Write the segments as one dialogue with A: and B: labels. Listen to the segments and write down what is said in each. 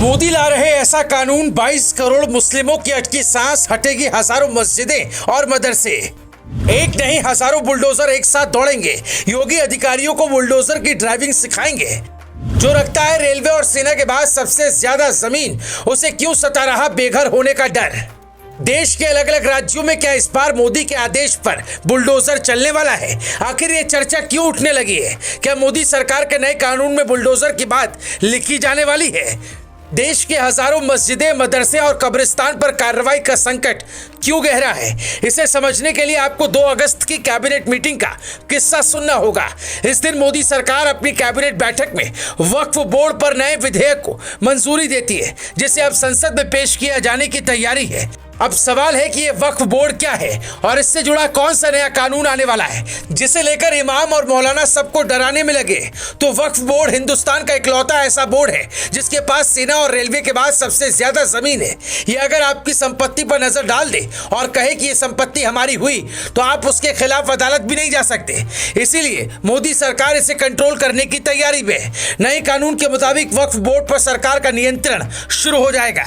A: मोदी ला रहे ऐसा कानून 22 करोड़ मुस्लिमों की अटकी सांस, हटेगी हजारों मस्जिदें और मदरसे। एक नहीं हजारों बुलडोजर एक साथ दौड़ेंगे। योगी अधिकारियों को बुलडोजर की ड्राइविंग सिखाएंगे। जो रखता है रेलवे और सेना के बाद सबसे ज्यादा जमीन, उसे क्यों सता रहा बेघर होने का डर। देश के अलग अलग राज्यों में क्या इस बार मोदी के आदेश पर बुलडोजर चलने वाला है? आखिर ये चर्चा क्यों उठने लगी है? क्या मोदी सरकार के नए कानून में बुलडोजर की बात लिखी जाने वाली है? देश के हजारों मस्जिदें, मदरसे और कब्रिस्तान पर कार्रवाई का संकट क्यों गहरा है? इसे समझने के लिए आपको 2 अगस्त की कैबिनेट मीटिंग का किस्सा सुनना होगा। इस दिन मोदी सरकार अपनी कैबिनेट बैठक में वक्फ बोर्ड पर नए विधेयक को मंजूरी देती है, जिसे अब संसद में पेश किया जाने की तैयारी है। अब सवाल है कि ये वक्फ बोर्ड क्या है और इससे जुड़ा कौन सा नया कानून आने वाला है, जिसे लेकर इमाम और मौलाना सबको डराने में लगे। तो वक्फ बोर्ड हिंदुस्तान का इकलौता ऐसा बोर्ड है जिसके पास सेना और रेलवे के बाद सबसे ज्यादा जमीन है। ये अगर आपकी संपत्ति पर नजर डाल दे और कहे कि ये संपत्ति हमारी हुई, तो आप उसके खिलाफ अदालत भी नहीं जा सकते। इसीलिए मोदी सरकार इसे कंट्रोल करने की तैयारी में है। नए कानून के मुताबिक वक्फ बोर्ड पर सरकार का नियंत्रण शुरू हो जाएगा।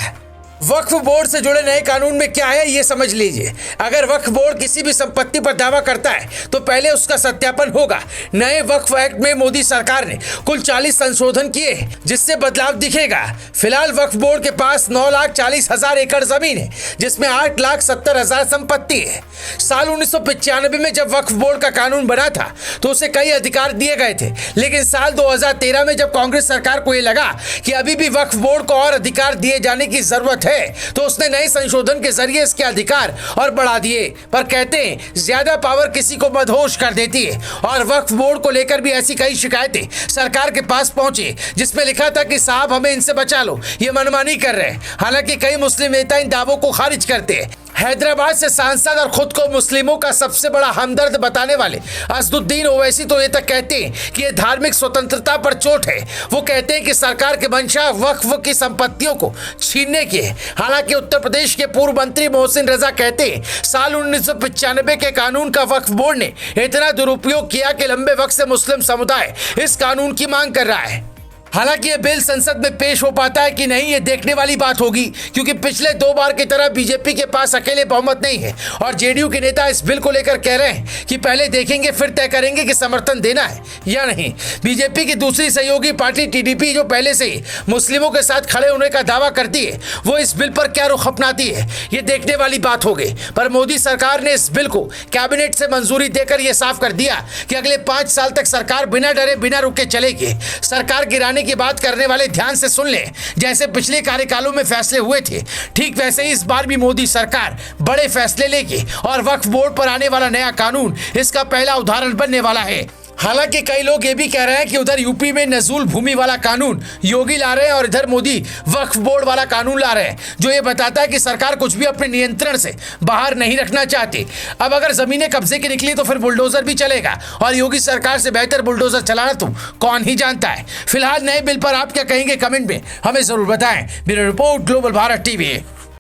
A: वक्फ बोर्ड से जुड़े नए कानून में क्या है, ये समझ लीजिए। अगर वक्फ बोर्ड किसी भी संपत्ति पर दावा करता है तो पहले उसका सत्यापन होगा। नए वक्फ एक्ट में मोदी सरकार ने कुल 40 संशोधन किए हैं, जिससे बदलाव दिखेगा। फिलहाल वक्फ बोर्ड के पास 9,40,000 एकड़ जमीन है, जिसमें 8,70,000 संपत्ति है। साल 1995 में जब वक्फ बोर्ड का कानून बना था तो उसे कई अधिकार दिए गए थे, लेकिन साल 2013 में जब कांग्रेस सरकार को यह लगा कि अभी भी वक्फ बोर्ड को और अधिकार दिए जाने की जरूरत है, तो उसने नए संशोधन के जरिए इसके अधिकार और बढ़ा दिए। पर कहते हैं ज्यादा पावर किसी को मदहोश कर देती है, और वक्फ बोर्ड को लेकर भी ऐसी कई शिकायतें सरकार के पास पहुंची, जिसमें लिखा था कि साहब हमें इनसे बचा लो, ये मनमानी कर रहे हैं। हालांकि कई मुस्लिम नेता इन दावों को खारिज करते हैं। हैदराबाद से सांसद और खुद को मुस्लिमों का सबसे बड़ा हमदर्द बताने वाले असदुद्दीन ओवैसी तो ये तक कहते हैं कि ये धार्मिक स्वतंत्रता पर चोट है। वो कहते हैं कि सरकार की मंशा वक्फ की संपत्तियों को छीनने की है। हालांकि उत्तर प्रदेश के पूर्व मंत्री मोहसिन रजा कहते हैं साल 1995 के कानून का वक्फ बोर्ड ने इतना दुरुपयोग किया कि लंबे वक्त से मुस्लिम समुदाय इस कानून की मांग कर रहा है। हालांकि ये बिल संसद में पेश हो पाता है कि नहीं, ये देखने वाली बात होगी, क्योंकि पिछले 2 बार की तरह बीजेपी के पास अकेले बहुमत नहीं है और जेडीयू के नेता इस बिल को लेकर कह रहे हैं कि पहले देखेंगे फिर तय करेंगे कि समर्थन देना है या नहीं। बीजेपी की दूसरी सहयोगी पार्टी टीडीपी, जो पहले से ही मुस्लिमों के साथ खड़े होने का दावा करती है, वो इस बिल पर क्या रुख अपनाती है, ये देखने वाली बात होगी। पर मोदी सरकार ने इस बिल को कैबिनेट से मंजूरी देकर यह साफ कर दिया कि अगले 5 साल तक सरकार बिना डरे बिना रुके चलेगी। सरकार गिराने की बात करने वाले ध्यान से सुन लें, जैसे पिछले कार्यकालों में फैसले हुए थे, ठीक वैसे ही इस बार भी मोदी सरकार बड़े फैसले लेगी और वक्फ बोर्ड पर आने वाला नया कानून इसका पहला उदाहरण बनने वाला है। हालांकि कई लोग ये भी कह रहे हैं कि उधर यूपी में नजूल भूमि वाला कानून योगी ला रहे हैं और इधर मोदी वक्फ बोर्ड वाला कानून ला रहे हैं, जो ये बताता है कि सरकार कुछ भी अपने नियंत्रण से बाहर नहीं रखना चाहती। अब अगर जमीनें कब्जे की निकली तो फिर बुलडोजर भी चलेगा, और योगी सरकार से बेहतर बुलडोजर चलाना तो कौन ही जानता है। फिलहाल नए बिल पर आप क्या कहेंगे, कमेंट में हमें जरूर बताएं। Bureau report, global Bharat TV.